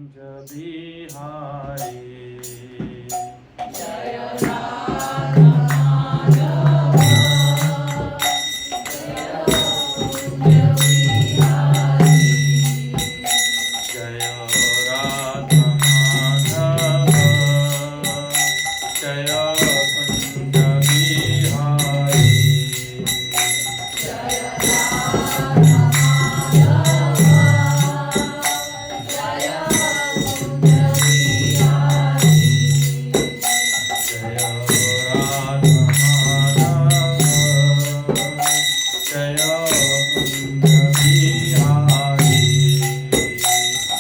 बिहारी जय राधा माधव जय कुंज बिहारी जय राधा माधव जय कुंज बिहारी जय राधा माधव जय कुंज बिहारी जय राधा माधव जय कुंज बिहारी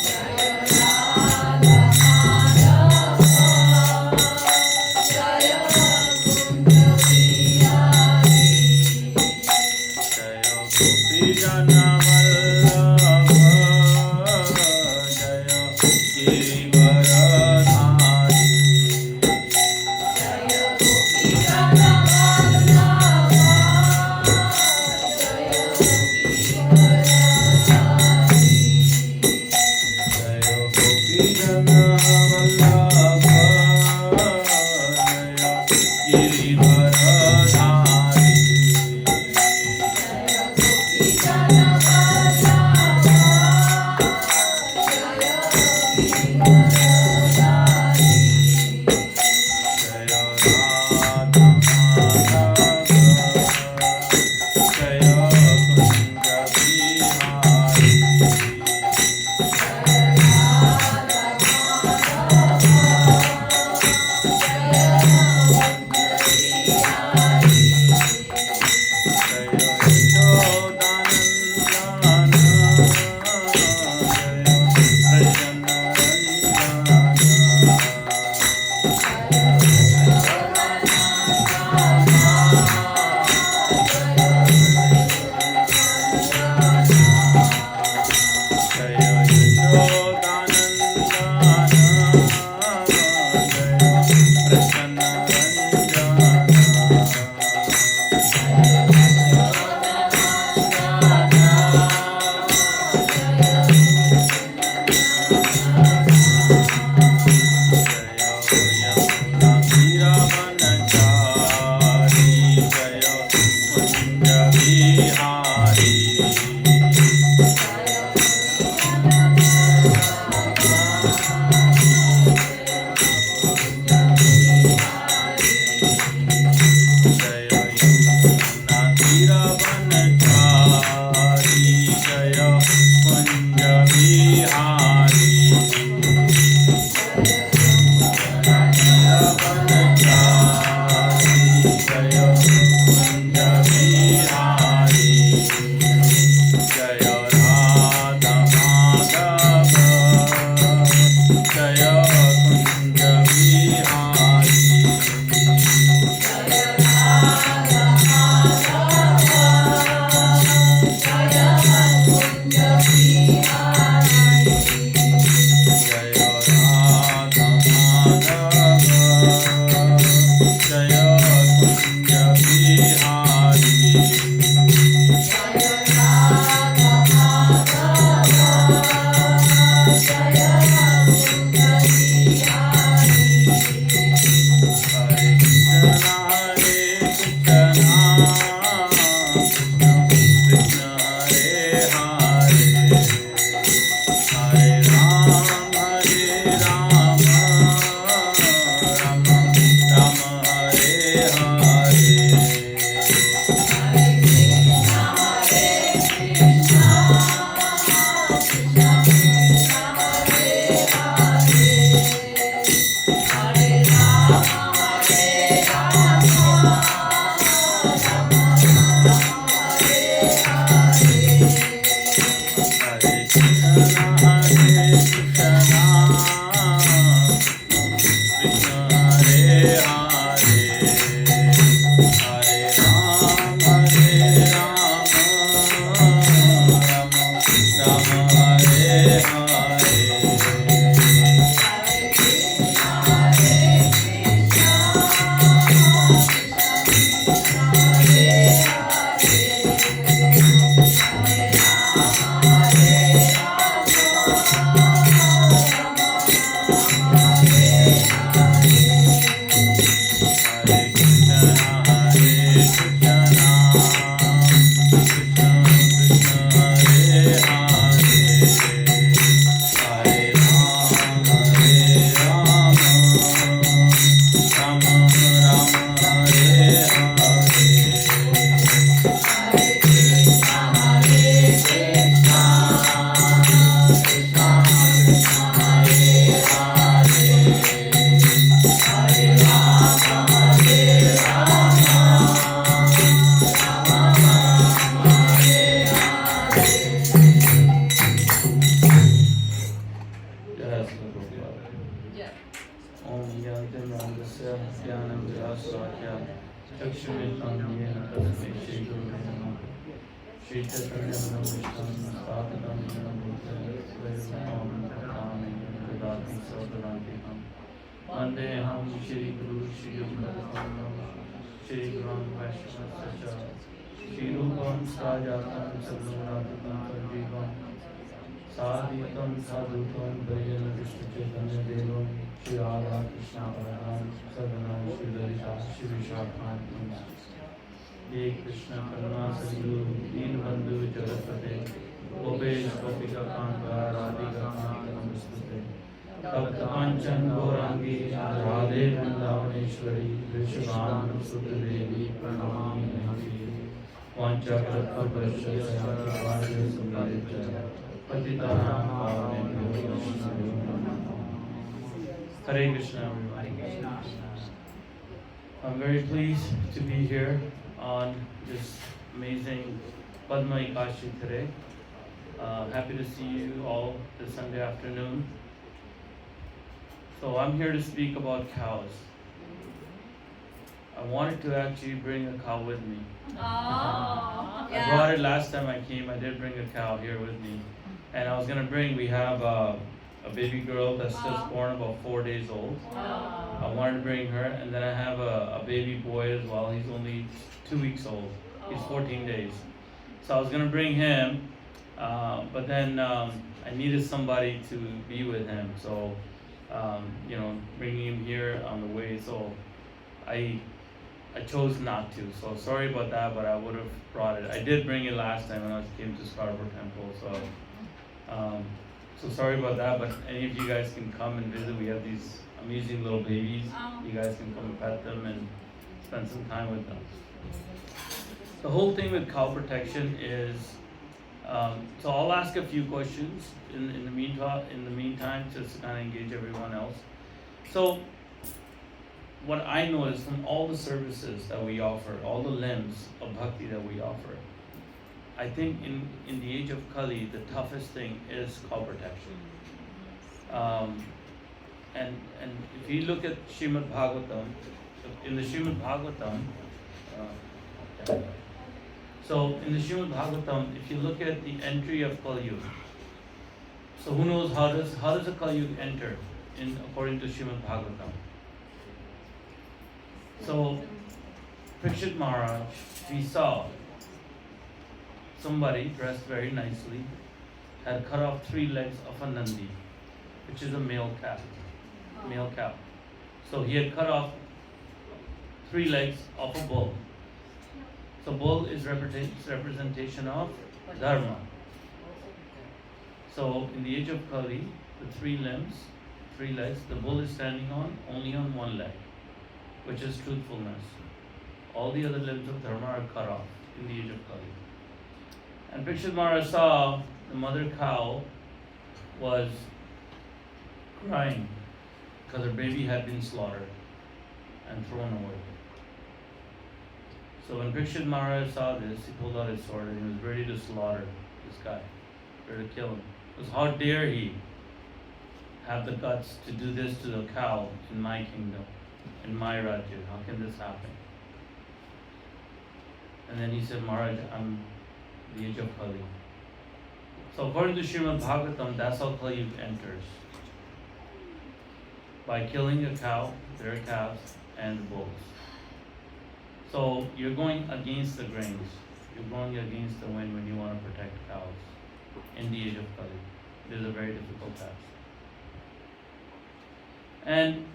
जय राधा माधव जय कुंज बिहारी जय गोपी जन वल्लभ जय गिरिवरधारी जय गोपी जन वल्लभ जय गिरिवरधारी जय गोपी जन वल्लभ जय गिरिवरधारी जय गोपी जन वल्लभ जय गिरिवरधारी जय राधा माधव जय कुंज बिहारी जय यशोदानंदन जय भजन Ranjan Jai Sri Prabhupada. Yeah. Om Yantam Randasya Dhyanam Vilasvakya Chakshumiltam Yena Tasmai Shri Gurave Namaha Shri Chaitanya Namaskam Sthapitam Yena Bhutale Svayam Bhutami Vedati Sarvadantikam Vandeham Shri Guru Shri Yugadam Shri Guram Vaishnava Shri Rupam Sajatam Sarvadatam Sarjivam Sadhitam Sadhutam Brayana Vishnu Chaitanya Devam Shri Radha Krishna Balaram Sadhana Shri Lalita Shri Vishal Ye Krishna Karuna Sindhu Deen Bandhu Jagapate Gopesh Gopika Kanta Radhika Kanta Namaste Tapta Kanchan Gaurangi Radhe Vrindavaneshwari Vishwavan Sudadevi Pranamami Namaste Vancha Kalpatarusha Vajra Sambhadita Patitanam Pavanebhyo Vaishnavyo Namo Namaha. Hare Krishna, everyone. I'm very pleased to be here on this amazing Padma Ekashi today. Happy to see you all this Sunday afternoon. So I'm here to speak about cows. I wanted to actually bring a cow with me. Oh, I brought it last time I came. I did bring a cow here with me. And I was gonna bring, we have a baby girl that's just born about 4 days old. I wanted to bring her, and then I have a baby boy as well. He's only 2 weeks old. He's 14 days. So I was gonna bring him, but then I needed somebody to be with him. So, bringing him here on the way. So I chose not to. So sorry about that, but I would have brought it. I did bring it last time when I came to Scarborough Temple. So sorry about that, but any of you guys can come and visit. We have these amazing little babies. You guys can come and pet them and spend some time with them. The whole thing with cow protection is, so I'll ask a few questions in the meantime, just to kind of engage everyone else. So what I noticed from all the services that we offer, all the limbs of bhakti that we offer, I think in the age of Kali, the toughest thing is cow protection. And if you look at Srimad Bhagavatam, in the Srimad Bhagavatam, if you look at the entry of Kali Yuga, so who knows how does a Kali Yuga enter according to Srimad Bhagavatam? So Parikshit Maharaj, we saw somebody dressed very nicely had cut off 3 legs of a Nandi, which is a male cow. So he had cut off 3 legs of a bull. So bull is representation of dharma. So in the age of Kali, the 3 legs, the bull is standing only on 1 leg, which is truthfulness. All the other limbs of dharma are cut off in the age of Kali. And Parikshit Maharaj saw the mother cow was crying because her baby had been slaughtered and thrown away. So when Parikshit Maharaj saw this, he pulled out his sword and he was ready to slaughter this guy, ready to kill him. Because how dare he have the guts to do this to the cow in my kingdom, in my Rajya? How can this happen? And then he said, Maharaj, I'm the age of Kali. So according to Srimad Bhagavatam, that's how Kali Yuga enters. By killing a cow, their calves, and bulls. So you're going against the grains. You're going against the wind when you want to protect cows in the age of Kali. It is a very difficult task. And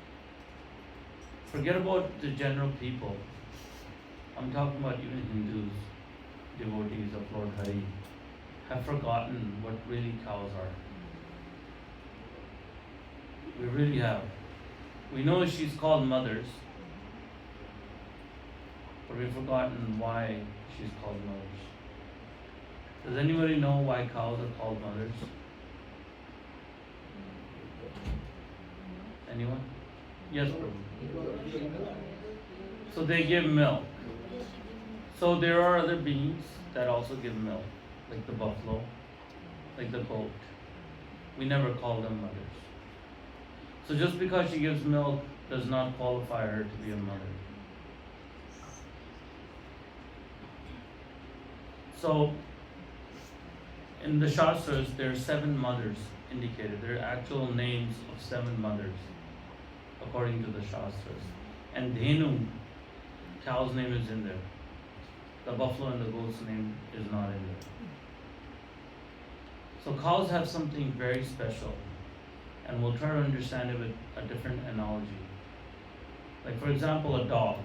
forget about the general people. I'm talking about even Hindus, devotees of Lord Hari, have forgotten what really cows are. We really have. We know she's called mothers, but we've forgotten why she's called mothers. Does anybody know why cows are called mothers? Anyone? Yes, Prabhu. So they give milk. So there are other beings that also give milk, like the buffalo, like the goat. We never call them mothers. So just because she gives milk does not qualify her to be a mother. So in the Shastras, there are 7 mothers indicated. There are actual names of 7 mothers according to the Shastras. And Dhenu, cow's name is in there. The buffalo and the goat's name is not in there. So cows have something very special, and we'll try to understand it with a different analogy. Like for example, a dog.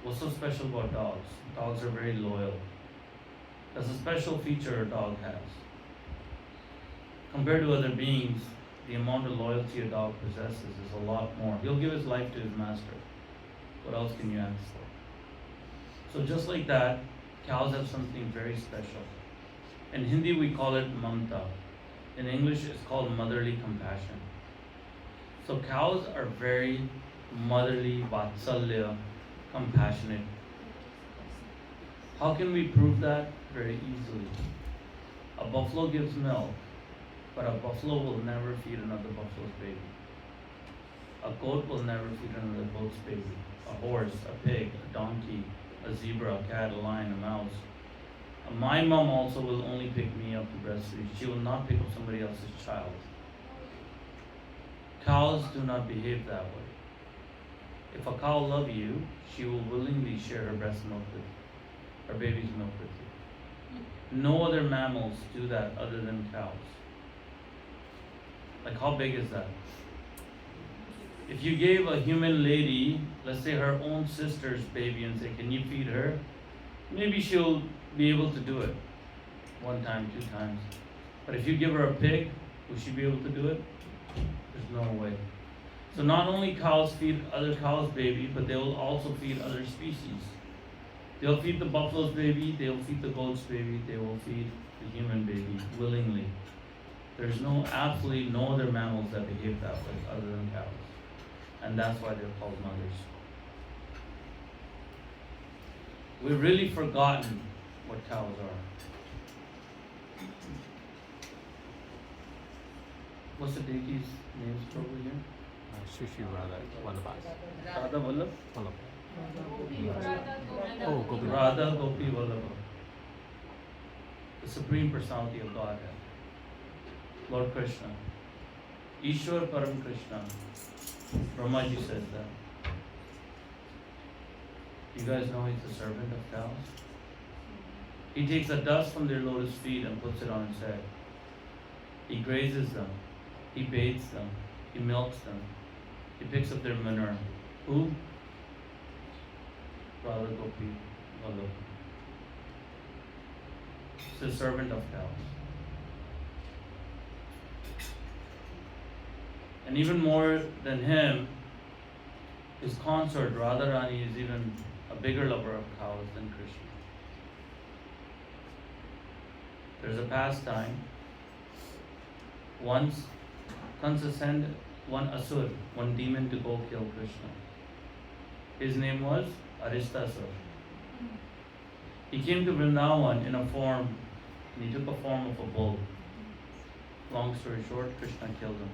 What's so special about dogs? Dogs are very loyal. That's a special feature a dog has. Compared to other beings, the amount of loyalty a dog possesses is a lot more. He'll give his life to his master. What else can you ask for? So just like that, cows have something very special. In Hindi we call it mamta. In English it's called motherly compassion. So cows are very motherly, vatsalya, compassionate. How can we prove that? Very easily. A buffalo gives milk, but a buffalo will never feed another buffalo's baby. A goat will never feed another goat's baby. A horse, a pig, a donkey, a zebra, a cat, a lion, a mouse. My mom also will only pick me up to breastfeed. She will not pick up somebody else's child. Cows do not behave that way. If a cow loves you, she will willingly share her breast milk with you, her baby's milk with you. No other mammals do that other than cows. Like how big is that? If you gave a human lady, let's say her own sister's baby, and say, can you feed her? Maybe she'll be able to do it 1 time, 2 times. But if you give her a pig, will she be able to do it? There's no way. So not only cows feed other cows' baby, but they will also feed other species. They'll feed the buffalo's baby, they'll feed the goat's baby, they will feed the human baby willingly. There's absolutely no other mammals that behave that way other than cows. And that's why they're called mothers. We've really forgotten what cows are. What's the deity's names over here? Shri Radha Vallabha. Radha Vallabh? Oh, Gopi. Radha Gopi Vallabha. The Supreme Personality of Godhead. Lord Krishna. Ishwar Param Krishna. Brahmaji says that. You guys know he's the servant of cows? He takes the dust from their lotus feet and puts it on his head. He grazes them. He bathes them. He milks them. He picks up their manure. Who? Radha Gopi Vallabha. He's the servant of cows. And even more than him, his consort Radharani is even a bigger lover of cows than Krishna. There's a pastime. Once, Kansa sent one asur, one demon to go kill Krishna. His name was Aristasur. He came to Vrindavan in a form, and he took a form of a bull. Long story short, Krishna killed him.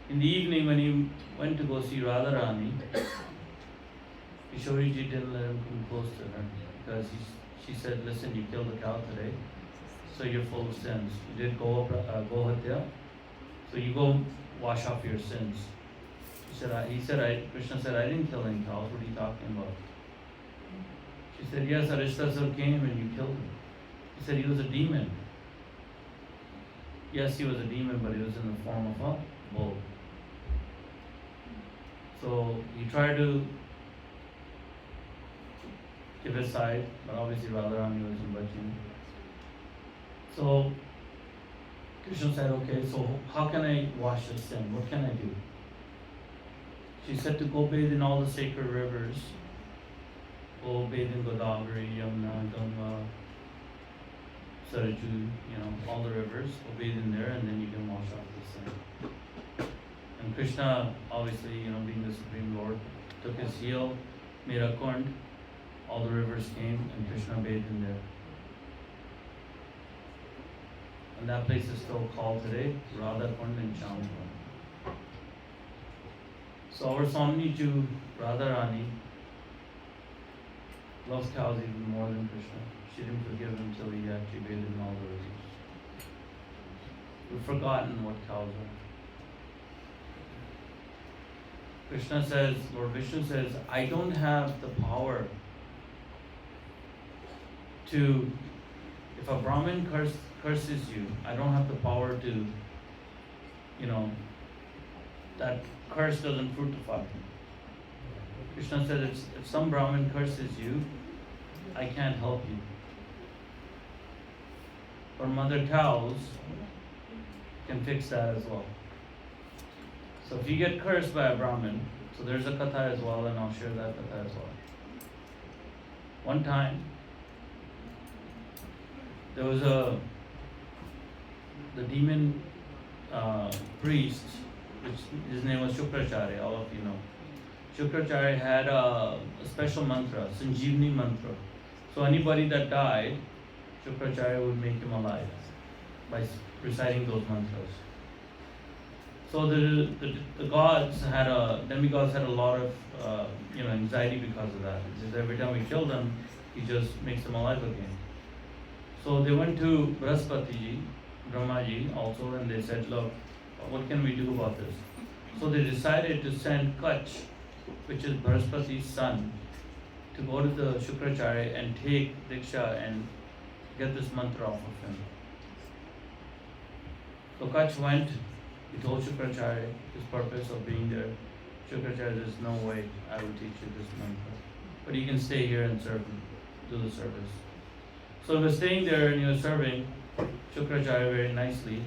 In the evening, when he went to go see Radharani, Kishoriji didn't let him come close to her because she said, listen, you killed a cow today, so you're full of sins. You did go hatya, so you go wash off your sins. Krishna said, I didn't kill any cows. What are you talking about? She said, yes, Aristasur came and you killed him. He said he was a demon. Yes, he was a demon, but he was in the form of a bull. So he tried to give his side, but obviously Radharani wasn't budging. So Krishna said, okay, so how can I wash this sin? What can I do? She said to go bathe in all the sacred rivers. Go bathe in Godavari, Yamuna, Ganga, Saraju, all the rivers. Go bathe in there and then you can wash off the sin. And Krishna, obviously, being the Supreme Lord, took his heel, made a kund, all the rivers came, and Krishna bathed in there. And that place is still called today Radha Kund in Chambara. So our Swamini Jew, Radharani, loves cows even more than Krishna. She didn't forgive him till he actually bathed in all the rivers. We've forgotten what cows are. Krishna says, Lord Vishnu says, I don't have the power to, if a Brahmin curses you, I don't have the power to, that curse doesn't fructify. Krishna said, if some Brahmin curses you, I can't help you. But mother cows can fix that as well. So if you get cursed by a Brahmin, so there's a katha as well, and I'll share that katha as well. One time, there was the demon priest, which his name was Shukracharya, all of you know. Shukracharya had a special mantra, Sanjeevani mantra. So anybody that died, Shukracharya would make him alive by reciting those mantras. So the gods demigods had a lot of anxiety because of that. Because every time we kill them, he just makes them alive again. So they went to Brahaspati, Brahmaji also, and they said, look, what can we do about this? So they decided to send Kach, which is Brahaspati's son, to go to the Shukracharya and take Diksha and get this mantra off of him. So Kach went, he told Shukracharya his purpose of being there. Shukracharya, there's no way I will teach you this mantra. But you can stay here and serve him, do the service. So he was staying there and he was serving Shukracharya very nicely.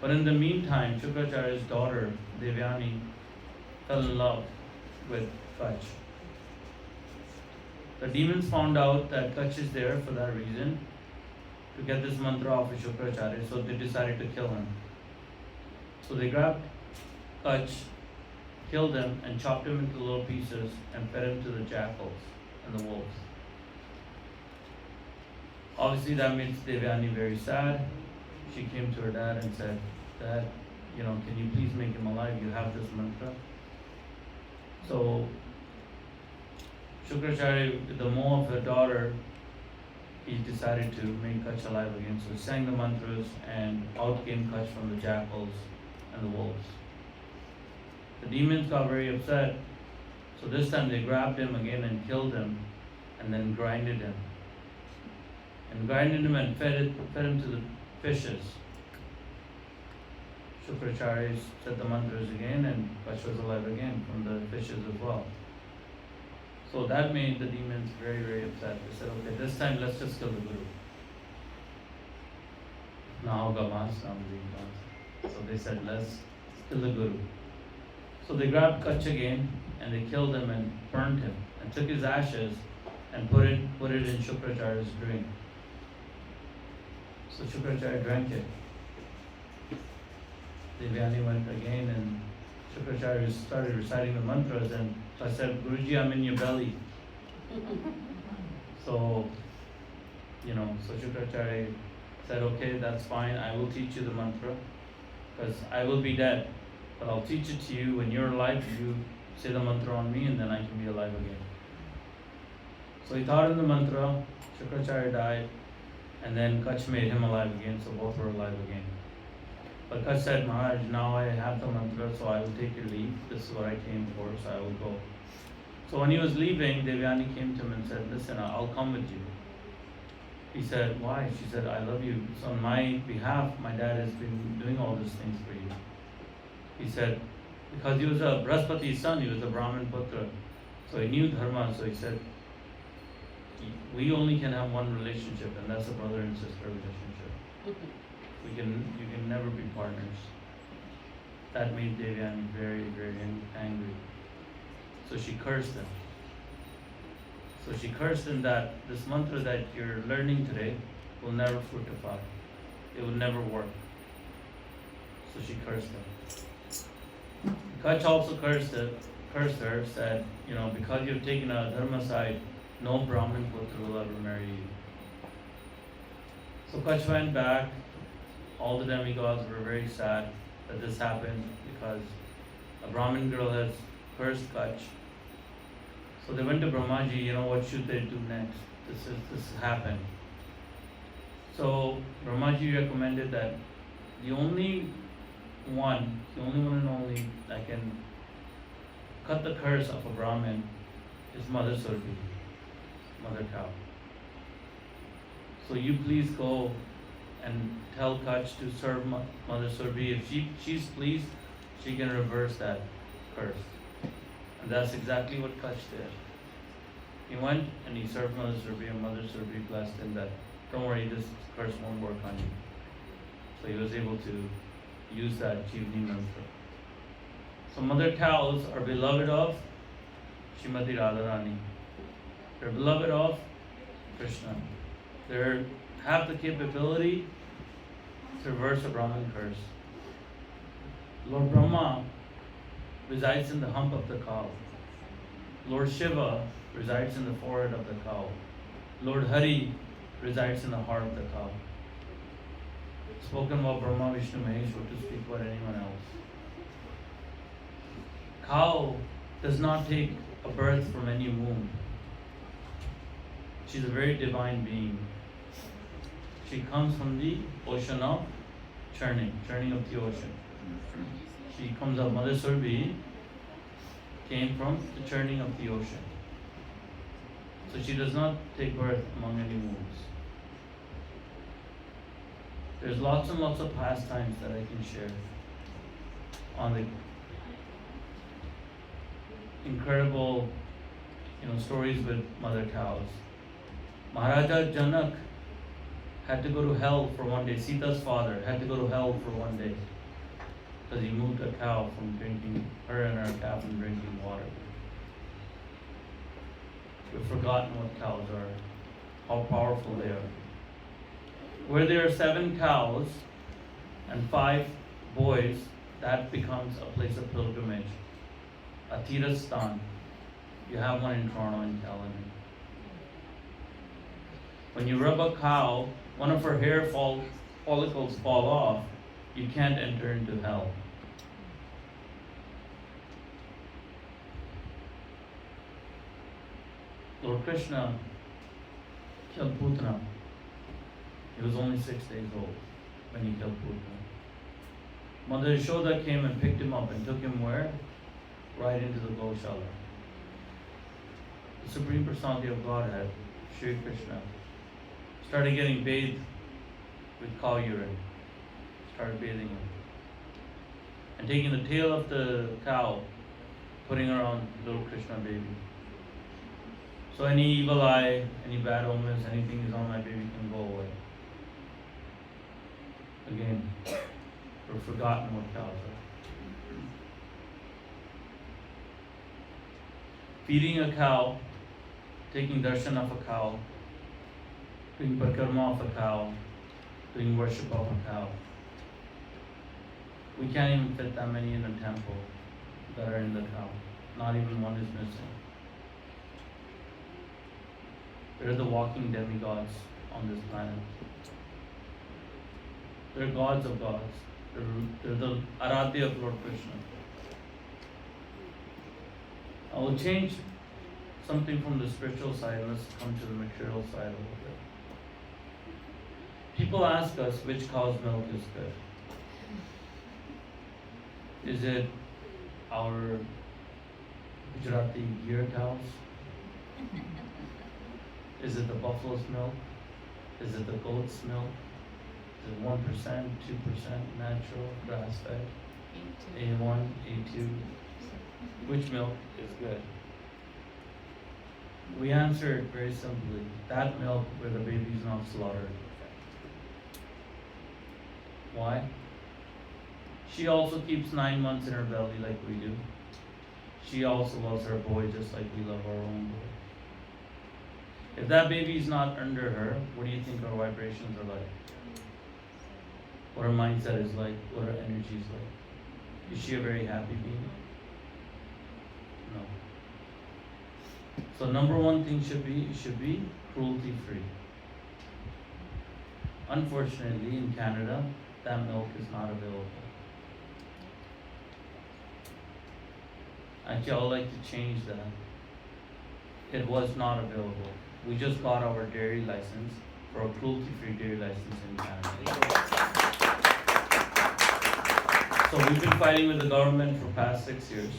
But in the meantime, Shukracharya's daughter, Devyani, fell in love with Kach. The demons found out that Kach is there for that reason, to get this mantra off of Shukracharya, so they decided to kill him. So they grabbed Kach, killed him, and chopped him into little pieces and fed him to the jackals and the wolves. Obviously that makes Devyani very sad. She came to her dad and said, Dad, can you please make him alive? You have this mantra. So Shukracharya, with the moh of her daughter, he decided to make Kach alive again. So he sang the mantras and out came Kach from the jackals and the wolves. The demons got very upset. So this time they grabbed him again and killed him and then grinded him. And grinded him and fed him to the fishes. Shukracharya said the mantras again and Kach was alive again from the fishes as well. So that made the demons very, very upset. They said, okay, this time let's just kill the Guru. So they said, let's kill the Guru. So they grabbed Kach again and they killed him and burned him and took his ashes and put it in Shukracharya's drink. So Shukracharya drank it. Devyani went again and Shukracharya started reciting the mantras and I said, Guruji, I'm in your belly. So Shukracharya said, okay, that's fine, I will teach you the mantra because I will be dead, but I'll teach it to you when you're alive, you say the mantra on me and then I can be alive again. So he taught him the mantra, Shukracharya died, and then Kach made him alive again, so both were alive again. But Kach said, Maharaj, now I have the mantra, so I will take your leave. This is what I came for, so I will go. So when he was leaving, Devyani came to him and said, listen, I'll come with you. He said, why? She said, I love you. So on my behalf, my dad has been doing all these things for you. He said, because he was a Brahaspati's son, he was a Brahmin putra. So he knew dharma, so he said, we only can have one relationship, and that's a brother and sister relationship. You can never be partners. That made Devyani very, very angry. So she cursed him. So she cursed him that this mantra that you're learning today will never fructify. It will never work. So she cursed him. Kach also cursed her, said, because you've taken a dharma side, no Brahmin putra will ever marry you. So Kach went back. All the demigods were very sad that this happened because a Brahmin girl has cursed Kutch. So they went to Brahmaji, what should they do next? This happened. So Brahmaji recommended that the only one and only that can cut the curse of a Brahmin is Mother Surbi, Mother Cow. So you please go and tell Kutch to serve Mother Surbi. If she's pleased, she can reverse that curse. And that's exactly what Kutch did. He went and he served Mother Surbi, and Mother Surbi blessed him that, don't worry, this curse won't work on you. So he was able to use that Jeevani mantra. So mother cows are beloved of Srimati Radharani. They're beloved of Krishna. They have the capability to reverse a Brahman curse. Lord Brahma resides in the hump of the cow. Lord Shiva resides in the forehead of the cow. Lord Hari resides in the heart of the cow. Spoken about Brahma, Vishnu, Maheshwar, to speak about anyone else. Cow does not take a birth from any womb. She's a very divine being. She comes from the ocean of churning of the ocean. She comes out, Mother Surbi came from the churning of the ocean. So she does not take birth among any wombs. There's lots and lots of pastimes that I can share on the incredible, stories with mother cows. Maharaja Janak had to go to hell for one day. Sita's father had to go to hell for one day because he moved a cow from drinking, her and her calf from drinking water. We've forgotten what cows are, how powerful they are. Where there are 7 cows and 5 boys, that becomes a place of pilgrimage. A Tirasthan. You have one in Toronto and Caledon. When you rub a cow, one of her hair follicles fall off, you can't enter into hell. Lord Krishna killed Putana. He was only 6 days old when he killed Putana. Mother Yashoda came and picked him up and took him where? Right into the Goshala. The Supreme Personality of Godhead, Shri Krishna, started getting bathed with cow urine. Started bathing him. And taking the tail of the cow, putting her on little Krishna baby. So any evil eye, any bad omens, anything is on my baby can go away. Again, we've forgotten what cows are. Feeding a cow, taking darshan of a cow, doing parikrama of a cow, doing worship of a cow. We can't even fit that many in a temple that are in the cow. Not even one is missing. They're the walking demigods on this planet. They're gods of gods. They're the Aradhya of Lord Krishna. I will change something from the spiritual side and let's come to the material side a little bit. People ask us which cow's milk is good. Is it our Gujarati Gir cows? Is it the buffalo's milk? Is it the goat's milk? Is it 1%, 2% natural, grass-fed? A1, A2? Which milk is good? We answer it very simply. That milk where the baby is not slaughtered. Why? She also keeps 9 months in her belly like we do. She also loves her boy just like we love our own boy. If that baby is not under her, what do you think our vibrations are like? What our mindset is like? What our energy is like? Is she a very happy being? No. So number one thing should be cruelty free. Unfortunately, in Canada, that milk is not available. Actually, I would like to change that. It was not available. We just got our dairy license for a cruelty-free dairy license in Canada. So we've been fighting with the government for past 6 years.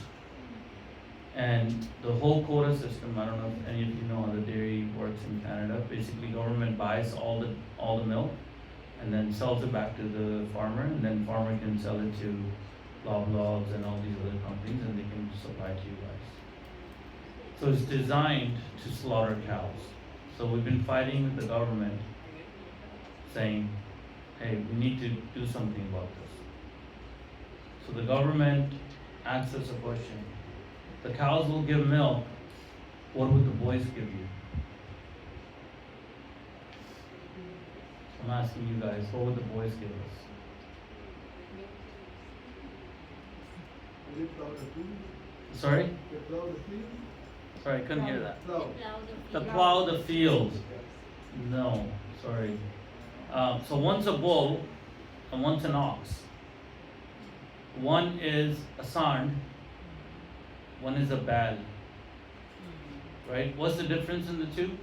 And the whole quota system, I don't know if any of you know how the dairy works in Canada. Basically, government buys all the milk and then sells it back to the farmer, and then farmer can sell it to Loblaws and all these other companies, and they can supply to you guys. So it's designed to slaughter cows. So we've been fighting with the government, saying, hey, we need to do something about this. So the government asks us a question. The cows will give milk. What would the boys give you? I'm asking you guys, what would the boys give us? Sorry? Sorry, I couldn't hear that. To plow the field. No, sorry. So one's a bull and one's an ox. One is a sand, one is a bal. Right? What's the difference in the two?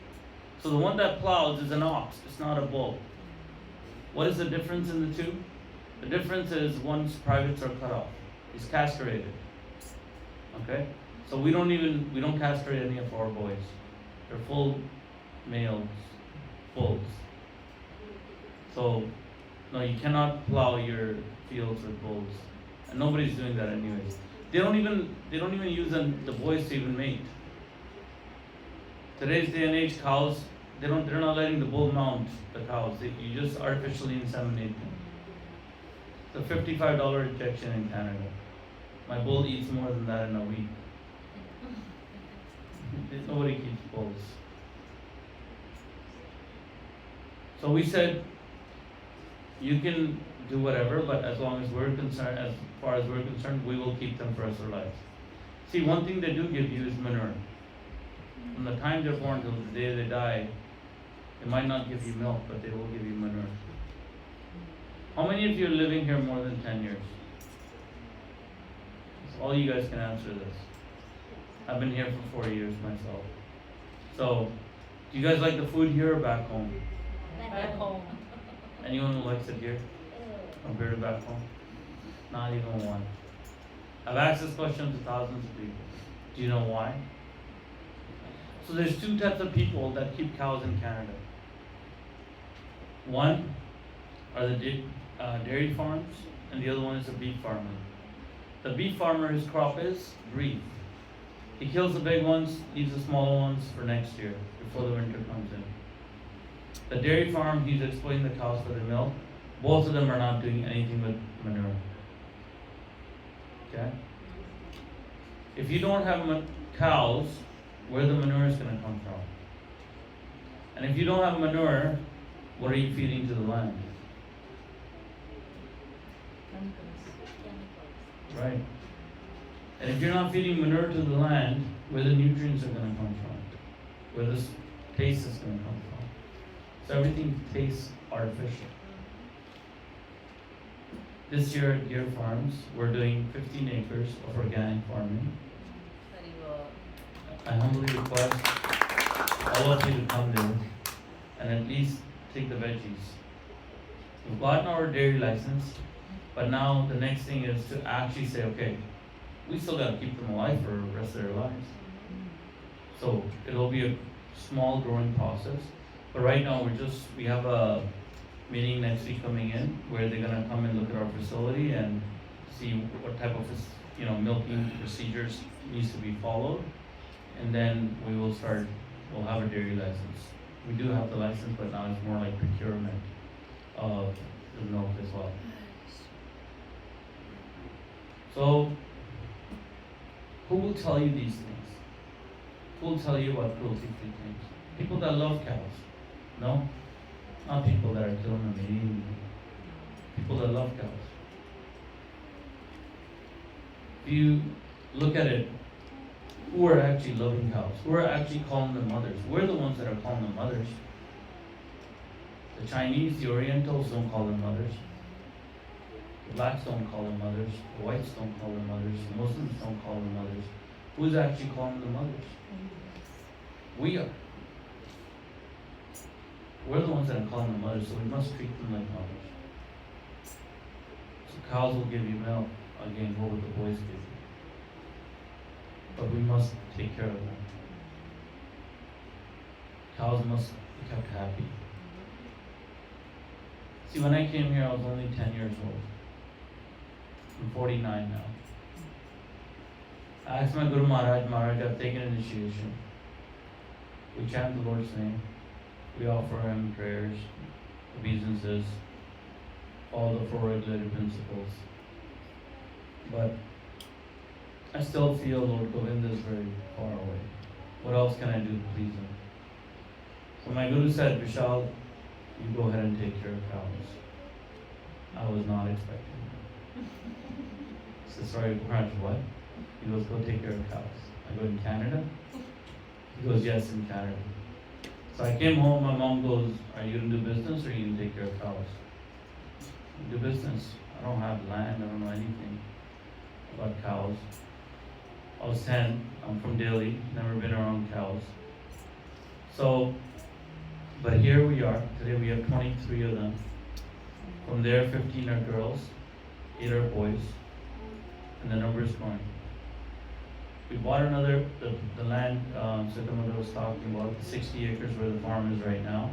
So the one that plows is an ox, it's not a bull. What is the difference in the two? The difference is one's privates are cut off. He's castrated. Okay? So we don't castrate any of our boys. They're full males, bulls. So no, you cannot plow your fields with bulls. And nobody's doing that anyways. They don't even use the boys to even mate. Today's day and age, cows, they're not letting the bull mount the cows. You just artificially inseminate them. It's a $55 injection in Canada. My bull eats more than that in a week. Nobody keeps bulls. So we said, you can do whatever, but as long as we're concerned, as far as we're concerned, we will keep them for the rest of their lives. See, one thing they do give you is manure. From the time they're born till the day they die, they might not give you milk, but they will give you manure. How many of you are living here more than 10 years? So all you guys can answer this. I've been here for 4 years myself. So, do you guys like the food here or back home? Back home. Anyone who likes it here compared to back home? Not even one. I've asked this question to thousands of people. Do you know why? So there's two types of people that keep cows in Canada. One are the dairy farms, and the other one is the beef farmer. The beef farmer, his crop is beef. He kills the big ones, leaves the smaller ones for next year, before the winter comes in. The dairy farm, he's exploiting the cows for their milk. Both of them are not doing anything with manure. Okay? If you don't have cows, where the manure is going to come from? And if you don't have manure, what are you feeding to the land? Right. And if you're not feeding manure to the land, where the nutrients are going to come from? Where the taste is going to come from? So everything tastes artificial. This year at Gir Farms, we're doing 15 acres of organic farming. I humbly request all of you to come there and at least take the veggies. We've gotten our dairy license, but now the next thing is to actually say, okay, we still got to keep them alive for the rest of their lives. So it'll be a small growing process. But right now we have a meeting next week coming in where they're gonna come and look at our facility and see what type of milking procedures needs to be followed. And then we'll have a dairy license. We do have the license, but now it's more like procurement of the milk as well. So, who will tell you these things? Who will tell you about cruelty-free things? People that love cows. No? Not people that are killing them and eating them. People that love cows. If you look at it, who are actually loving cows? Who are actually calling them mothers? We're the ones that are calling them mothers. The Chinese, the Orientals don't call them mothers. The blacks don't call them mothers. The whites don't call them mothers. The Muslims don't call them mothers. Who's actually calling the mothers? We are. We're the ones that are calling the mothers, so we must treat them like mothers. So cows will give you milk. Again, what would the boys give you? But we must take care of them. Cows must be kept happy. See, when I came here, I was only 10 years old. I'm 49 now. I asked my Guru Maharaj, I've taken initiation. We chant the Lord's name. We offer Him prayers, obeisances, all the four regulated principles. But I still feel Lord Govinda is very far away. What else can I do to please Him? So my Guru said, Vishal, you go ahead and take care of cows. I was not expecting that. I said, sorry, Maharaj, what? He goes, go take care of cows. I go, in Canada? He goes, yes, in Canada. So I came home, my mom goes, are you going to do business or are you going to take care of cows? Do business. I don't have land, I don't know anything about cows. I was 10, I'm from Delhi, never been around cows. So, but here we are, today we have 23 of them. From there, 15 are girls, 8 are boys, and the number is growing. We bought another, the land, Siddhamada was talking about, 60 acres where the farm is right now.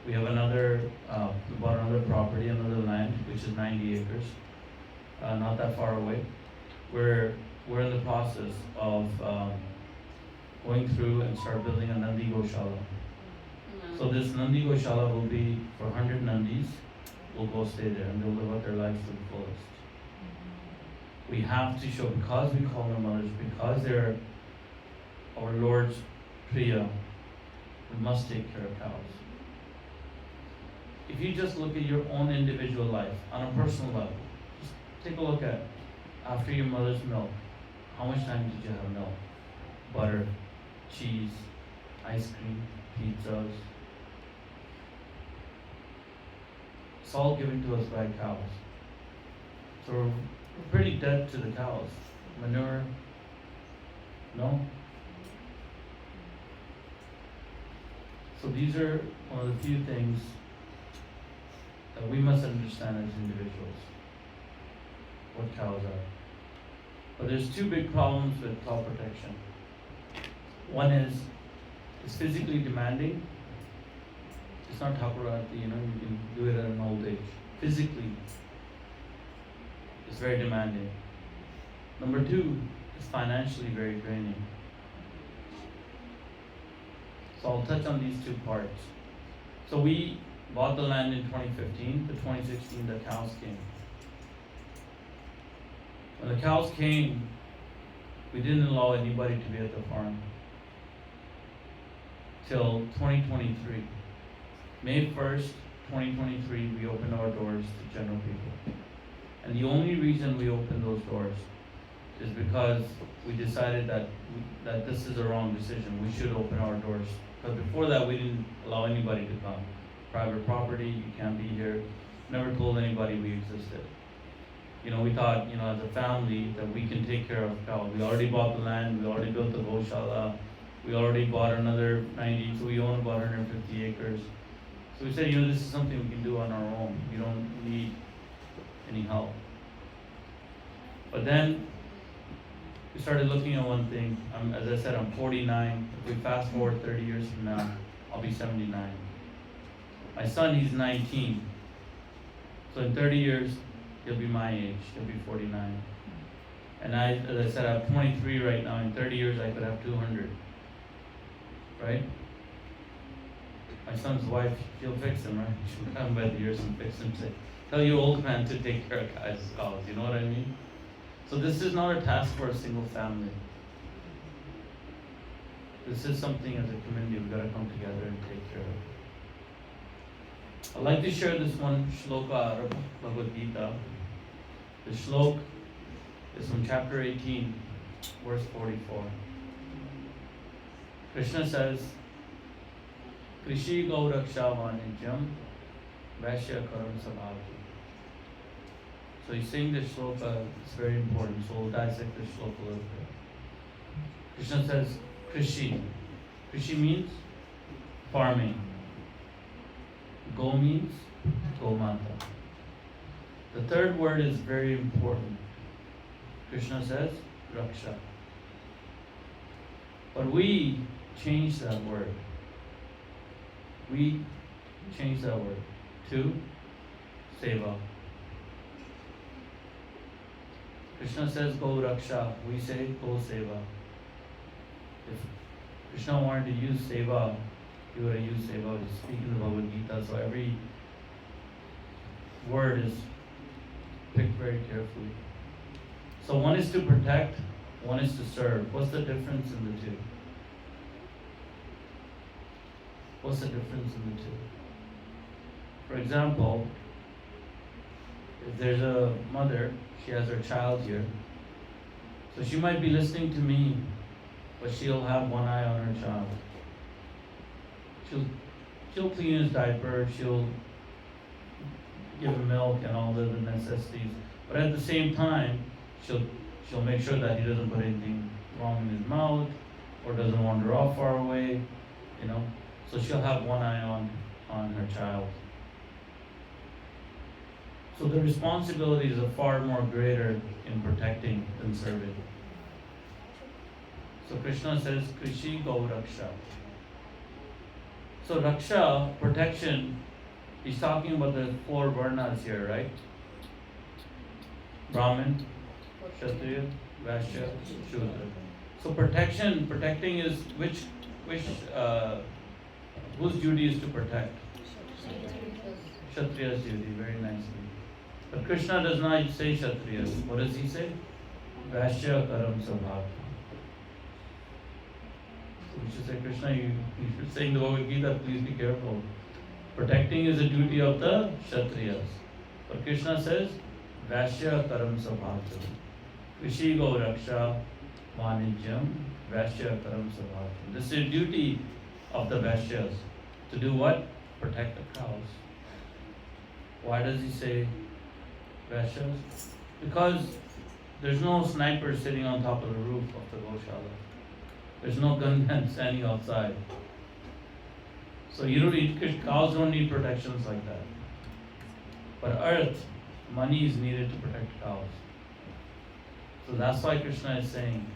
We have another, we bought another property, another land, which is 90 acres, not that far away. We're in the process of going through and start building a Nandi Goshala. So this Nandi Goshala will be for 100 Nandis, will go stay there and they'll live out their lives to the fullest. We have to show, because we call them mothers, because they're our Lord's Priya, we must take care of cows. If you just look at your own individual life on a personal level, just take a look at after your mother's milk, how much time did you have milk? Butter, cheese, ice cream, pizzas. It's all given to us by cows. So we're pretty dead to the cows. Manure, no? So these are one of the few things that we must understand as individuals, what cows are. But there's two big problems with cow protection. One is, it's physically demanding. It's not Thakurati, you can do it at an old age. Physically, it's very demanding. Number two, it's financially very draining. So I'll touch on these two parts. So we bought the land in 2015. The 2016, the cows came. When the cows came, we didn't allow anybody to be at the farm till 2023. May 1st, 2023, we opened our doors to general people. And the only reason we opened those doors is because we decided that this is a wrong decision. We should open our doors. Because before that, we didn't allow anybody to come. Private property, you can't be here. Never told anybody we existed. We thought, as a family, that we can take care of cows. We already bought the land, we already built the Goshala, we already bought another 90, so we own about 150 acres. So we said, this is something we can do on our own. We don't need any help. But then we started looking at one thing. As I said, I'm 49. If we fast forward 30 years from now, I'll be 79. My son, he's 19. So in 30 years, he'll be my age. He'll be 49. And as I said, I have 23 right now. In 30 years, I could have 200. Right? My son's wife, she'll fix him, right? She'll come by the ears and fix him. Say, tell your old man to take care of guys' cows. You know what I mean? So this is not a task for a single family. This is something as a community we've got to come together and take care of. I'd like to share this one shloka out of Bhagavad Gita. The shlok is from chapter 18, verse 44. Krishna says, Krishi Gauraksha Vanijam Vaishya Karam Sabhavati. So he's saying this shloka, it's very important, so we'll dissect this shloka a little bit. Krishna says Krishi. Krishi means farming. Go means Gomata. The third word is very important. Krishna says Raksha. But we change that word. We change that word to Seva. Krishna says Go Raksha. We say Go Seva. If Krishna wanted to use Seva, he would have used Seva. He's speaking the Bhagavad Gita, so every word is picked very carefully. So one is to protect, one is to serve. What's the difference in the two? What's the difference in the two? For example, if there's a mother, she has her child here. So she might be listening to me, but she'll have one eye on her child. She'll clean his diaper, she'll give him milk and all the necessities. But at the same time, she'll make sure that he doesn't put anything wrong in his mouth or doesn't wander off far away, you know. So she'll have one eye on her child. So the responsibilities are far more greater in protecting than serving. So Krishna says, Krishi Go Raksha. So Raksha, protection, he's talking about the four varnas here, right? Brahmin, Kshatriya, Vaishya, Shudra. So protecting is whose duty is to protect? Kshatriya's duty, very nicely. But Krishna does not say Kshatriya. What does he say? Vaishya Karam Sabha. So we should say, Krishna, you should say in the Bhagavad Gita, please be careful. Protecting is a duty of the Kshatriyas. But Krishna says, Vaishya Karam Sabha. Krishi Go Raksha Vanijyam Vaishya Karam Sabha. This is a duty of the Vaishyas. To do what? Protect the cows. Why does he say Vaishyas? Because there's no sniper sitting on top of the roof of the Goshala. There's no gunman standing outside. So cows don't need protections like that. But earth, money is needed to protect cows. So that's why Krishna is saying,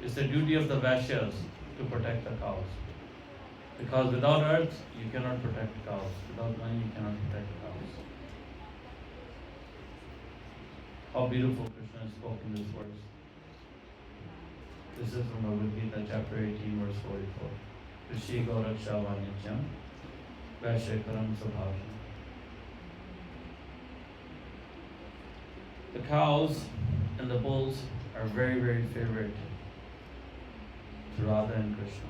it's the duty of the Vaishyas to protect the cows. Because without earth, you cannot protect cows. Without money, you cannot protect cows. How beautiful Krishna has spoken this verse. This is from Bhagavad Gita, chapter 18, verse 44. Krishi Go Raksha Vanijyam Vaishya Karam Sabhavam. The cows and the bulls are very, very favorite to Radha and Krishna.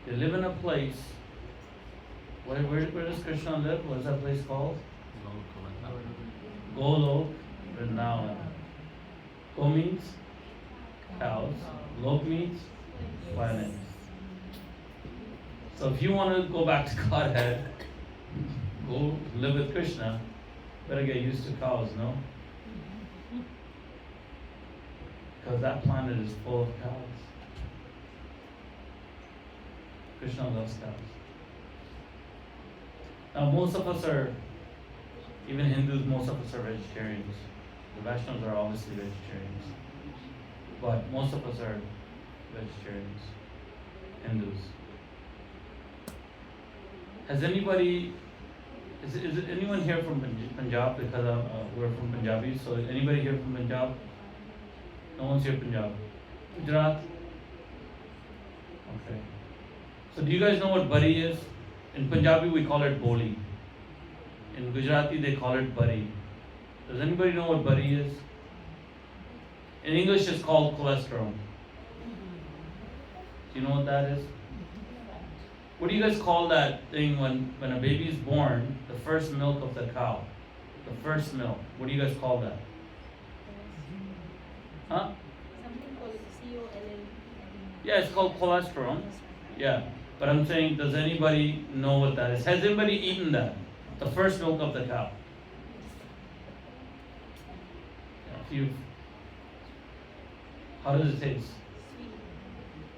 They live in a place. Where does Krishna live? What is that place called? Golok Vrindavan. Go means cows. Lok means planet. So if you want to go back to Godhead, go live with Krishna, better get used to cows, no? Because that planet is full of cows. Krishna loves cows. Now most of us are, even Hindus, most of us are vegetarians. The Vaishnavas are obviously vegetarians. But most of us are vegetarians, Hindus. Has anybody, is anyone here from Punjab? Because we're from Punjabi, so is anybody here from Punjab? No one's here from Punjab. Gujarat? Okay. So do you guys know what bari is? In Punjabi we call it boli. In Gujarati they call it bari. Does anybody know what bari is? In English it's called cholesterol. Do you know what that is? What do you guys call that thing when a baby is born, the first milk of the cow? The first milk. What do you guys call that? Huh? Something called COLL. Yeah, it's called cholesterol. Yeah. But I'm saying, does anybody know what that is? Has anybody eaten that? The first milk of the cow? How does it taste? Sweet.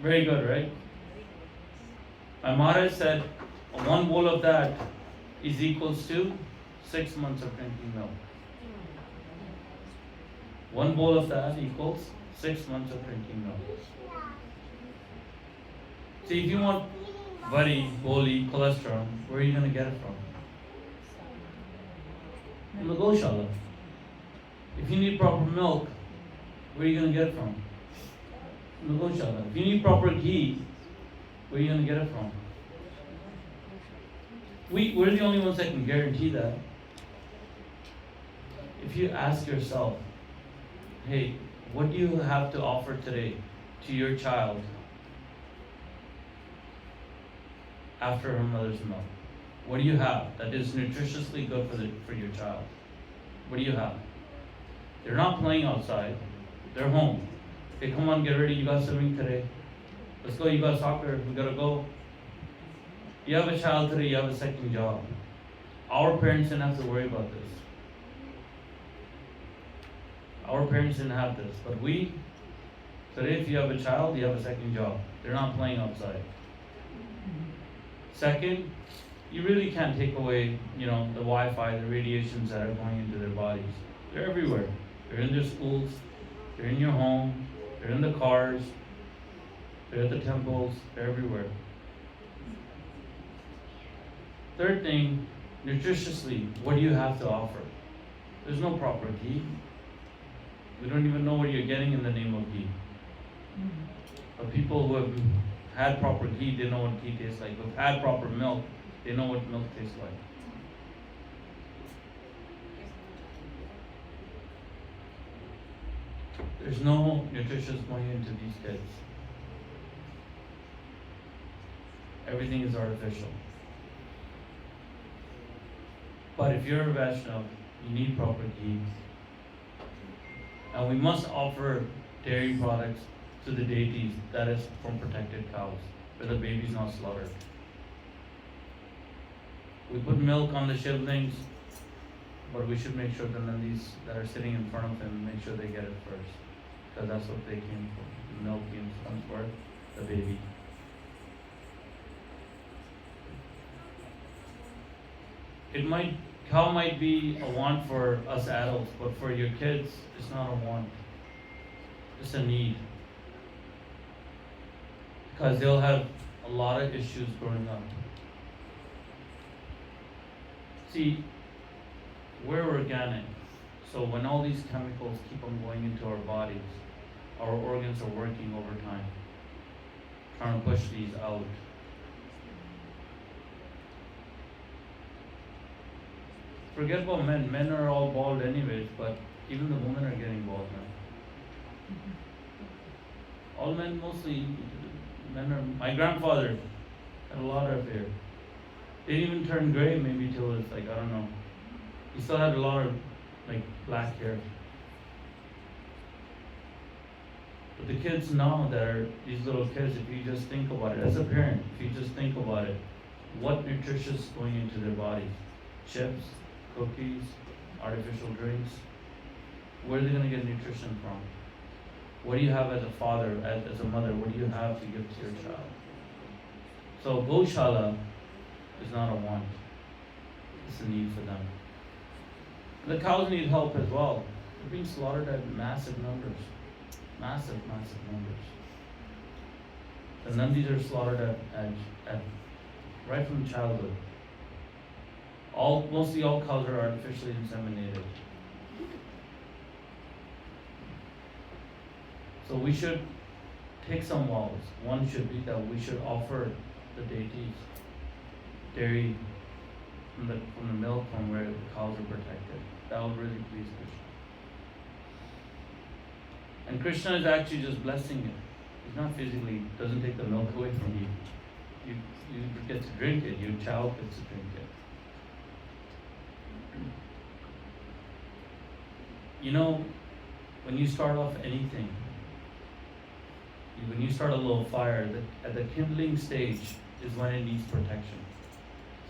Very good, right? My Maharaj said one bowl of that is equals to 6 months of drinking milk. One bowl of that equals 6 months of drinking milk. See, if you want worry, boli, cholesterol, where are you going to get it from? From the Goshala. If you need proper milk, where are you going to get it from? From the Goshala. If you need proper ghee, where are you going to get it from? We're the only ones that can guarantee that. If you ask yourself, hey, what do you have to offer today to your child after her mother's milk? What do you have that is nutritiously good for your child? What do you have? They're not playing outside. They're home. Hey, come on, get ready. You got swimming today. Let's go. You got soccer. We gotta go. You have a child today. You have a second job. Our parents didn't have to worry about this. Our parents didn't have this. But we, today, if you have a child, you have a second job. They're not playing outside. Second, you really can't take away, the Wi-Fi, the radiations that are going into their bodies. They're everywhere. They're in their schools. They're in your home. They're in the cars. They're at the temples. They're everywhere. Third thing, nutritiously, what do you have to offer? There's no proper ghee. We don't even know what you're getting in the name of ghee. But people who have had proper ghee, they know what ghee tastes like. Who've had proper milk, they know what milk tastes like. There's no nutrition going into these kids. Everything is artificial. But if you're a Vaishnava, you need proper ghee. And we must offer dairy products to the deities, that is from protected cows, where the baby's not slaughtered. We put milk on the shivlings, but we should make sure the nandis that are sitting in front of him, make sure they get it first. Because that's what they came for. The milk comes for the baby. Cow might be a want for us adults, but for your kids, it's not a want. It's a need. Because they'll have a lot of issues growing up. See, we're organic. So when all these chemicals keep on going into our bodies, our organs are working overtime, trying to push these out. Forget about men. Men are all bald anyways, but even the women are getting bald now. All men mostly, men are, my grandfather had a lot of hair. They didn't even turn gray maybe till it's I don't know. He still had a lot of black hair. But the kids now that are these little kids, if you just think about it, as a parent, if you just think about it, what nutritious is going into their bodies? Chips, cookies, artificial drinks. Where are they going to get nutrition from? What do you have as a father, as a mother? What do you have to give to your child? So Goshala is not a want. It's a need for them. The cows need help as well. They're being slaughtered at massive numbers. Massive numbers. The nandis are slaughtered at right from childhood. Mostly all cows are artificially inseminated. So we should take some vows. One should be that we should offer the deities dairy from the milk from where the cows are protected. That would really please Krishna. And Krishna is actually just blessing it. He's not physically, doesn't take the milk away from you. You get to drink it, your child gets to drink it. When you start off anything, when you start a little fire, at the kindling stage is when it needs protection.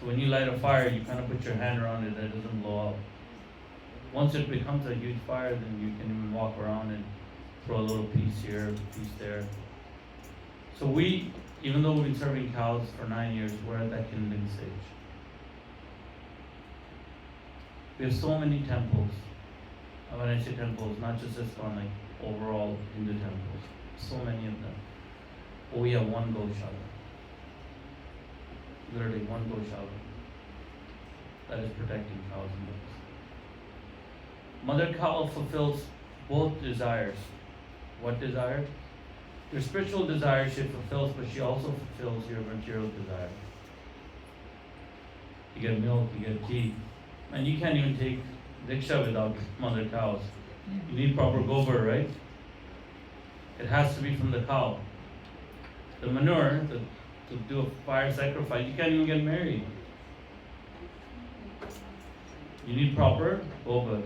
So when you light a fire, you kind of put your hand around it that it doesn't blow up. Once it becomes a huge fire, then you can even walk around and throw a little piece here, piece there. So we, even though we've been serving cows for 9 years, we're at that kindling stage. We have so many temples. And when I say temples, not just ISKCON, like overall Hindu temples. So many of them. But we have one Goshala. Literally one Goshala that is protecting cows and goats. Mother cow fulfills both desires. What desire? Your spiritual desire she fulfills, but she also fulfills your material desire. You get milk, you get tea, and you can't even take diksha without mother cows. You need proper gobar, right? It has to be from the cow. The manure, to do a fire sacrifice, you can't even get married. You need proper gobar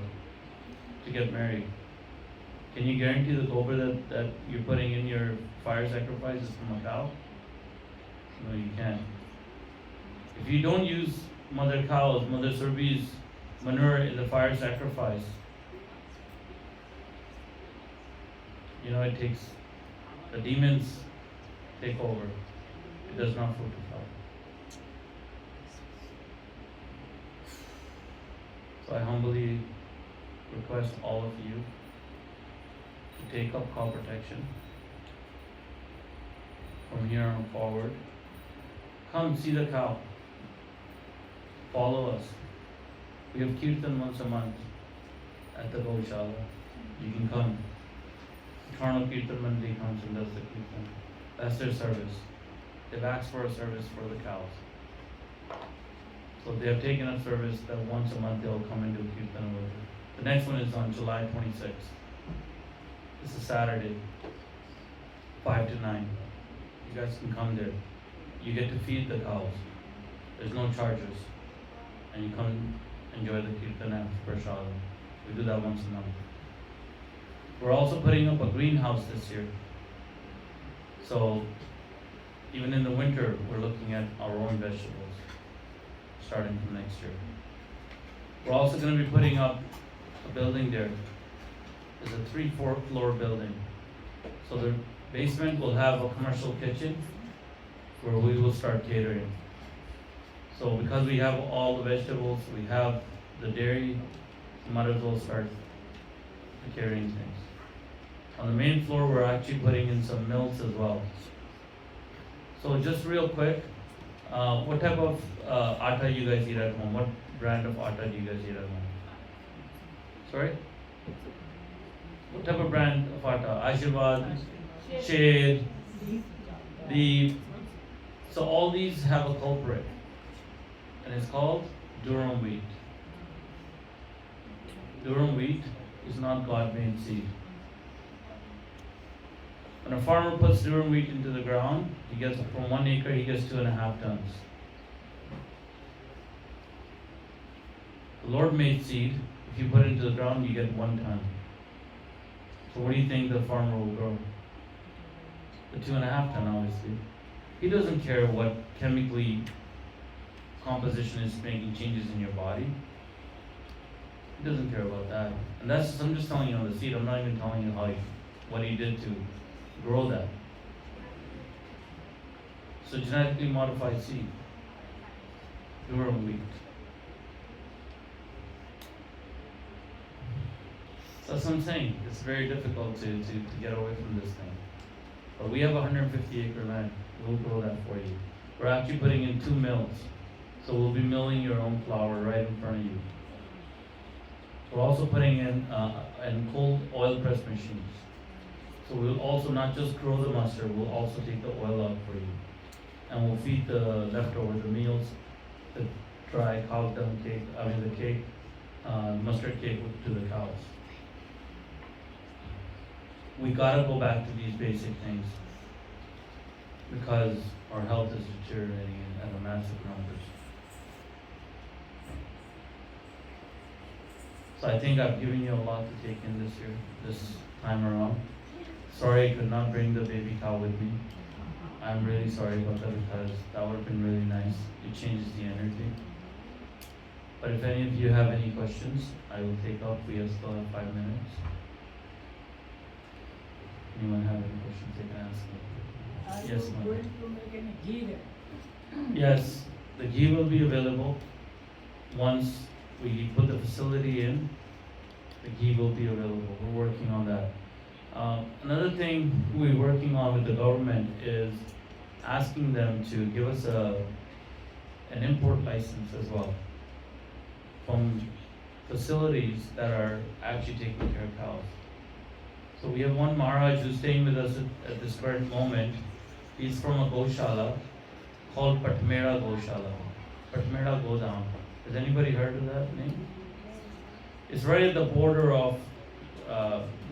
to get married. Can you guarantee the gobar that you're putting in your fire sacrifice is from a cow? No, you can't. If you don't use mother cows, Mother Surbi's manure in the fire sacrifice, it takes, the demons take over. It does not fructify. So I humbly request all of you to take up cow protection from here on forward. Come see the cow. Follow us. We have kirtan once a month at the Goshala. You can come. Eternal Kirtan Mandi comes and does the kirtan. That's their service. They've asked for a service for the cows. So they have taken up service that once a month they'll come and do kirtan with it. The next one is on July 26th. This is Saturday, 5 to 9. You guys can come there. You get to feed the cows. There's no charges. And you come enjoy the kirtan and prasad. We do that once a month. We're also putting up a greenhouse this year. So even in the winter, we're looking at our own vegetables, starting from next year. We're also going to be putting up a building there. It's a 3-4 floor building. So the basement will have a commercial kitchen where we will start catering. So because we have all the vegetables, we have the dairy, we might as well start catering things. On the main floor, we're actually putting in some milks as well. So just real quick, what type of atta you guys eat at home? What brand of atta do you guys eat at home? Sorry? What type of brand of atta? Ashirwad, Shade, Deep. So all these have a culprit, and it's called durum wheat. Durum wheat is not God-made seed. When a farmer puts durum wheat into the ground, he gets from 1 acre, he gets 2.5 tons. The Lord made seed. If you put it into the ground, you get 1 ton. So what do you think the farmer will grow? The 2.5 ton, obviously. He doesn't care what chemically composition is making changes in your body. He doesn't care about that. And I'm just telling you on the seed. I'm not even telling you what he did to grow that. So genetically modified seed, durum wheat. So that's what I'm saying. It's very difficult to get away from this thing. But we have 150 acre land. We'll grow that for you. We're actually putting in 2 mills. So we'll be milling your own flour right in front of you. We're also putting in cold oil press machines. So we'll also not just grow the mustard, we'll also take the oil out for you. And we'll feed the leftover, the meals, the dry cow dung cake, the cake, mustard cake to the cows. We gotta go back to these basic things because our health is deteriorating at a massive numbers. So I think I've given you a lot to take in this time around. Sorry I could not bring the baby cow with me. I'm really sorry about that because that would have been really nice. It changes the energy. But if any of you have any questions, I will take up. We still have 5 minutes. anyone have any questions, they can ask me. Are Yes, you ma'am. going to make any ghee there? Yes, the ghee will be available once we put the facility in. The ghee will be available. We're working on that. Another thing we're working on with the government is asking them to give us an import license as well from facilities that are actually taking care of cows. So we have one Maharaj who's staying with us at this current moment. He's from a Goshala called Patmera Goshala. Patmera Godam. Has anybody heard of that name? It's right at the border of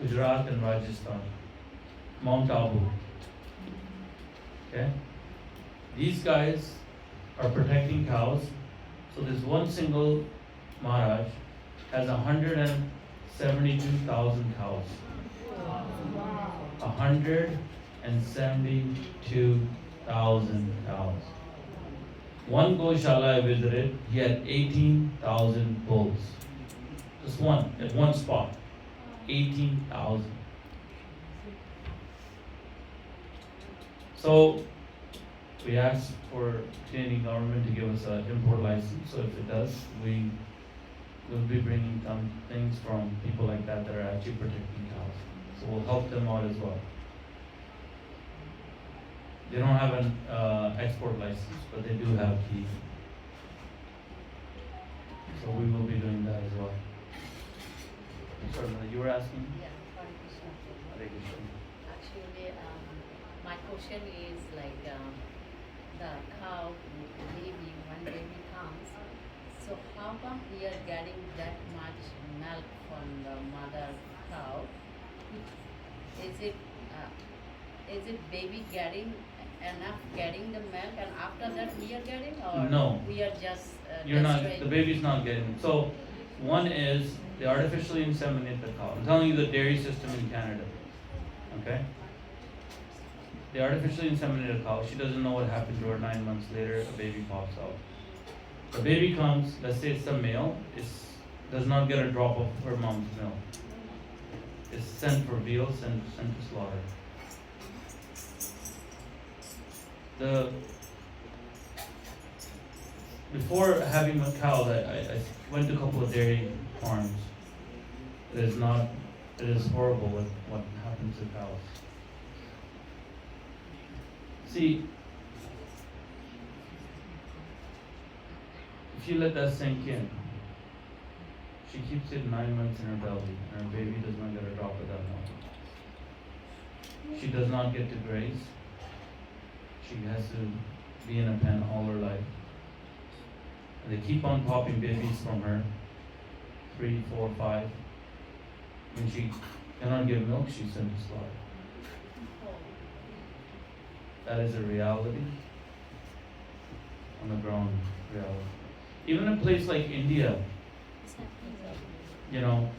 Gujarat and Rajasthan, Mount Abu. Okay? These guys are protecting cows. So this one single Maharaj has 172,000 cows. 172,000 cows. One Goshala I visited, he had 18,000 bulls. Just one, at one spot. 18,000. So, we asked for Canadian government to give us an import license. So if it does, we will be bringing some things from people like that that are actually protecting cows. So we'll help them out as well. They don't have an export license, but they do have ghee. So we will be doing that as well. Sorry, you were asking? Yeah, Hare Krishna. Hare Krishna. Actually, my question is like the cow baby, when baby comes, so how come we are getting that much milk from the mother cow? Is it baby getting enough getting the milk and after that we are getting, or No. we are just You're not, destroying? the baby's not getting it. So, one is they artificially inseminate the cow. I'm telling you the dairy system in Canada. Okay? They artificially inseminate a cow. She doesn't know what happened to her. 9 months later, a baby pops out. The baby comes, let's say it's a male, does not get a drop of her mom's milk. It's sent for veal, sent to slaughter. Before having a cow, I went to a couple of dairy farms. It is horrible what happens to cows. See, if you let that sink in, she keeps it 9 months in her belly, and her baby does not get a drop of that milk. She does not get to graze. She has to be in a pen all her life. And they keep on popping babies from her, 3, 4, 5. When she cannot give milk, she's sent to slaughter. That is a reality, on the ground reality. Even a place like India, not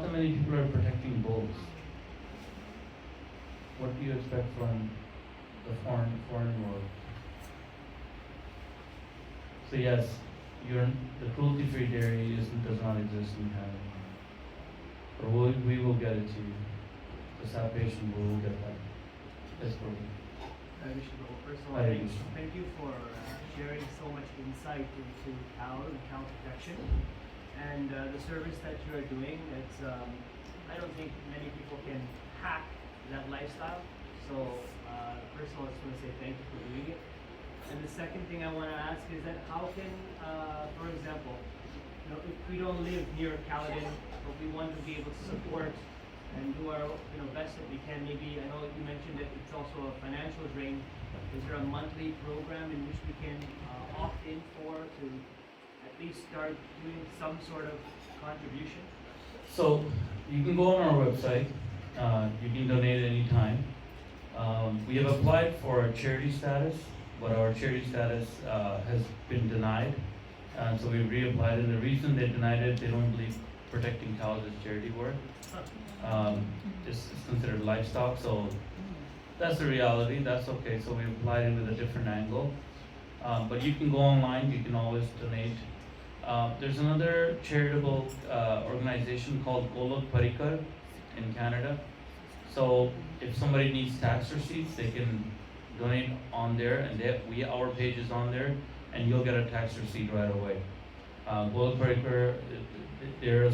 that many people are protecting bulls. What do you expect from the foreign world? So yes, the cruelty-free dairy does not exist in Canada. But we will get it to you. The salvation we will get that. Yes, Prabhu. Vishal, first of all, Hare Krishna. thank you for sharing so much insight into cow and cow protection and the service that you are doing. It's I don't think many people can hack that lifestyle. So first of all, I just want to say thank you for doing it. And the second thing I want to ask is that how can, for example, if we don't live near Caledon, but we want to be able to support and do our best that we can. Maybe I know you mentioned that it's also a financial drain. Is there a monthly program in which we can opt in for to at least start doing some sort of contribution? So you can go on our website. You can donate anytime. We have applied for a charity status, but our charity status has been denied. So we reapplied, and the reason they denied it, they don't believe protecting cows is charity work. It's considered livestock, so that's the reality. That's okay. So we applied it with a different angle. But you can go online. You can always donate. There's another charitable organization called Golok Parikar. in Canada. So if somebody needs tax receipts, they can donate on there, and our page is on there, and you'll get a tax receipt right away. Gold Breaker, their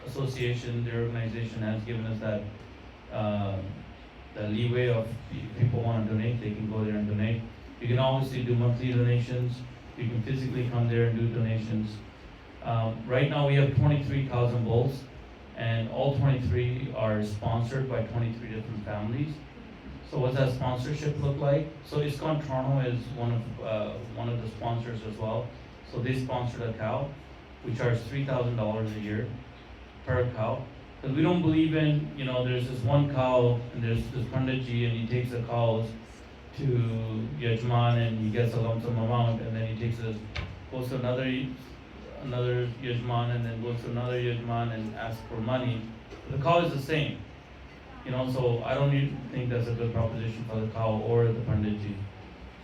association, their organization has given us that the leeway of if people want to donate, they can go there and donate. You can obviously do monthly donations. You can physically come there and do donations. Right now we have 23 cows and bulls, and all 23 are sponsored by 23 different families. So what does that sponsorship look like? So ISKCON Toronto is one of the sponsors as well. So they sponsored a cow. We charge $3,000 a year per cow. Because we don't believe in, there's this one cow and there's this Panditji and he takes the cows to Yajman and he gets a lump sum amount, and then he goes to another Yajman and then goes to another Yajman and asks for money. But the cow is the same. So I don't even think that's a good proposition for the cow or the Panditji.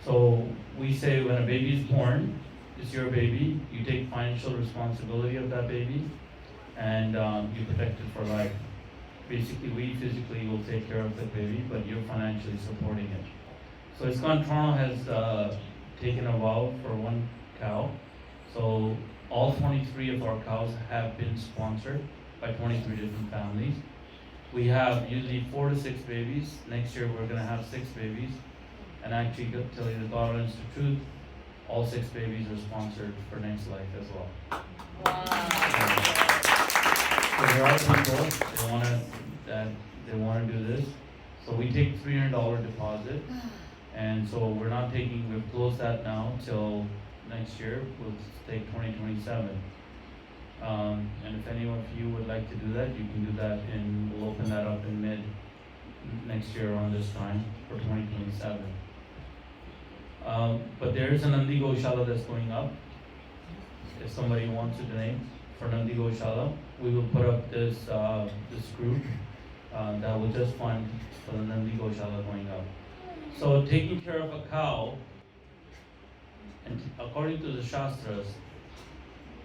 So we say when a baby is born, it's your baby, you take financial responsibility of that baby, and you protect it for life. Basically, we physically will take care of the baby, but you're financially supporting it. So ISKCON Toronto has taken a vow for one cow. So all 23 of our cows have been sponsored by 23 different families. We have usually 4 to 6 babies. Next year we're going to have 6 babies. And actually, to tell you the God honest truth, all 6 babies are sponsored for next life as well. Wow. So there are people they want to do this. So we take $300 deposit, and so we've closed that now till next year. We'll take 2027. And if any of you would like to do that, you can do that, and we'll open that up in mid next year around this time for 2027. But there is an Nandi Goshala that's going up. If somebody wants to donate for Nandi Goshala, we will put up this group that will just fund for the Nandi Goshala going up. So taking care of a cow, and according to the Shastras,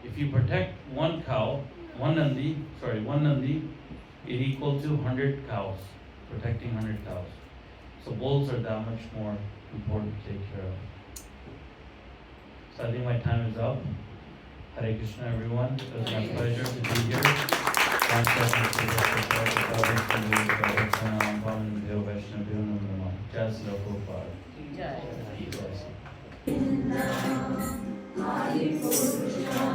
if you protect one cow, one Nandi, it equals to 100 cows, protecting 100 cows. So bulls are that much more important to take care of. So I think my time is up. Hare Krishna, everyone. It was my pleasure to be here. Jai. Jai.